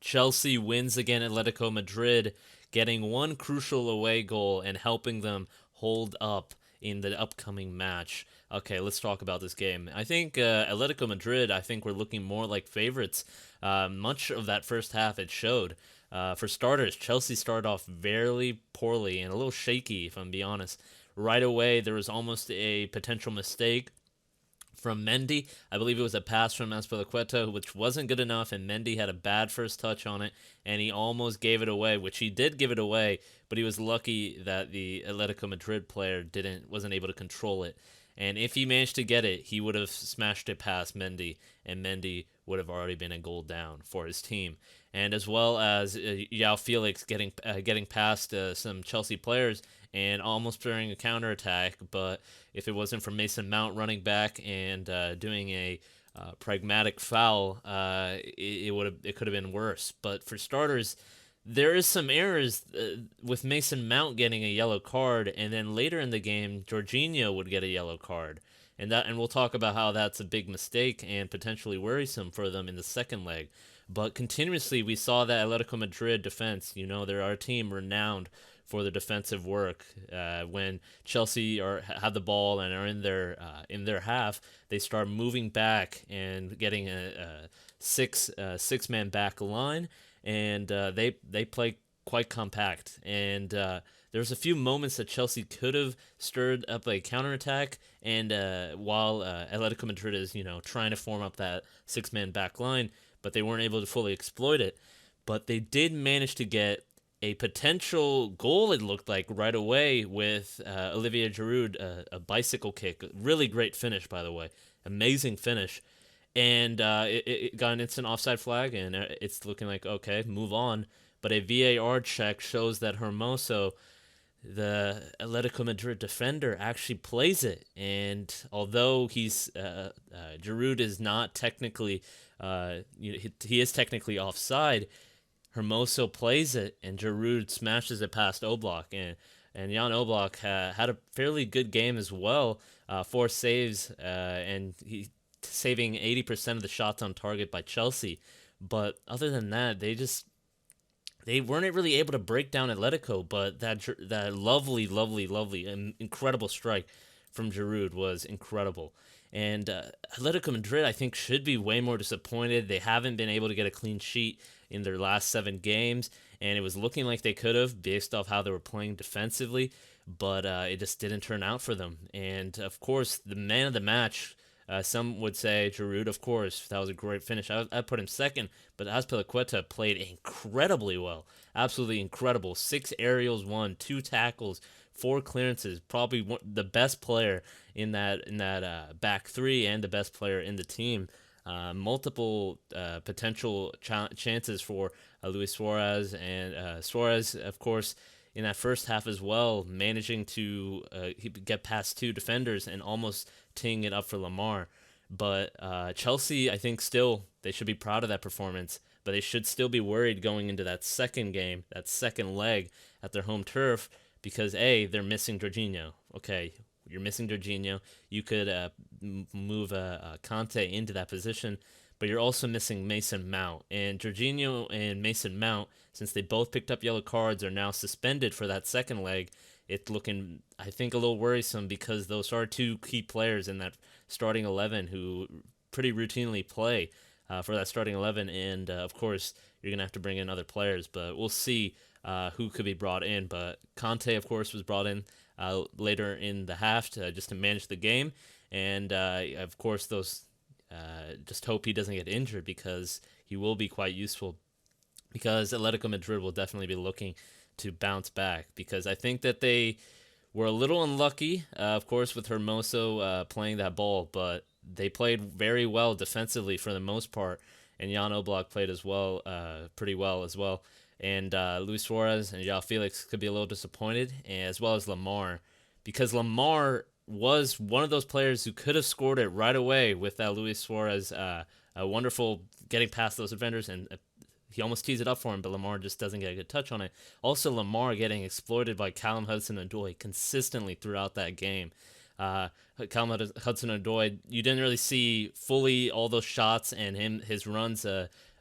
Chelsea wins again at Atletico Madrid, getting one crucial away goal and helping them hold up in the upcoming match. Okay, let's talk about this game. I think Atletico Madrid, I think we're looking more like favorites. Much of that first half it showed. For starters, Chelsea started off very poorly and a little shaky, if I'm being honest. Right away, there was almost a potential mistake from Mendy. I believe it was a pass from Aspilicueta, which wasn't good enough, and Mendy had a bad first touch on it, and he almost gave it away, which he did give it away, but he was lucky that the Atletico Madrid player wasn't able to control it. And if he managed to get it, he would have smashed it past Mendy, and Mendy would have already been a goal down for his team. And as well as Yao Felix getting past some Chelsea players and almost during a counterattack, but if it wasn't for Mason Mount running back and doing a pragmatic foul, it could have been worse. But for starters, there is some errors with Mason Mount getting a yellow card, and then later in the game, Jorginho would get a yellow card, and we'll talk about how that's a big mistake and potentially worrisome for them in the second leg. But continuously, we saw that Atletico Madrid defense. They're our team renowned for the defensive work. When Chelsea have the ball and are in their half, they start moving back and getting a six man back line, and they play quite compact. And there's a few moments that Chelsea could have stirred up a counterattack, and while Atletico Madrid is trying to form up that 6 man back line, but they weren't able to fully exploit it. But they did manage to get a potential goal, it looked like, right away with Olivier Giroud, a bicycle kick. Really great finish, by the way. Amazing finish. And it got an instant offside flag, and it's looking like, okay, move on. But a VAR check shows that Hermoso, the Atletico Madrid defender, actually plays it. And although Giroud is not technically, he is technically offside, Hermoso plays it, and Giroud smashes it past Oblak, and Jan Oblak had a fairly good game as well, 4 saves, and he saving 80% of the shots on target by Chelsea. But other than that, they weren't really able to break down Atletico. But that lovely, lovely, lovely, and incredible strike from Giroud was incredible. And Atletico Madrid, I think, should be way more disappointed. They haven't been able to get a clean sheet in their last 7 games, and it was looking like they could have based off how they were playing defensively, but it just didn't turn out for them. And of course, the man of the match, some would say Giroud, of course, that was a great finish. I put him second, but Azpilicueta played incredibly well, absolutely incredible. 6 aerials won, 2 tackles, 4 clearances, probably the best player in that back three and the best player in the team. Multiple potential chances for Luis Suarez, and Suarez, of course, in that first half as well, managing to get past 2 defenders and almost teeing it up for Lemar. But Chelsea, I think still, they should be proud of that performance, but they should still be worried going into that second game, that second leg at their home turf, because they're missing Jorginho. Okay, you're missing Jorginho. You could move Conte into that position, but you're also missing Mason Mount. And Jorginho and Mason Mount, since they both picked up yellow cards, are now suspended for that second leg. It's looking, I think, a little worrisome because those are 2 key players in that starting 11 who pretty routinely play for that starting 11. And, of course, you're going to have to bring in other players, but we'll see who could be brought in. But Conte, of course, was brought in later in the half just to manage the game. And, of course, just hope he doesn't get injured because he will be quite useful, because Atletico Madrid will definitely be looking to bounce back, because I think that they were a little unlucky, of course, with Hermoso playing that ball, but they played very well defensively for the most part, and Jan Oblak played as well, pretty well as well. And Luis Suarez and João Felix could be a little disappointed, as well as Lemar, because Lemar was one of those players who could have scored it right away with that Luis Suarez, a wonderful getting past those defenders, and he almost tees it up for him, but Lemar just doesn't get a good touch on it. Also, Lemar getting exploited by Callum Hudson-Odoi consistently throughout that game. Callum Hudson-Odoi, you didn't really see fully all those shots and his runs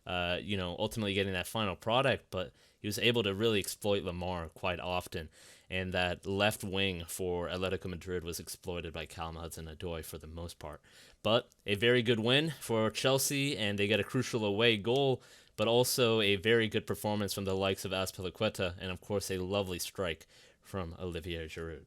ultimately getting that final product, but he was able to really exploit Lemar quite often. And that left wing for Atletico Madrid was exploited by Callum Hudson-Odoi for the most part. But a very good win for Chelsea, and they get a crucial away goal, but also a very good performance from the likes of Azpilicueta, and of course a lovely strike from Olivier Giroud.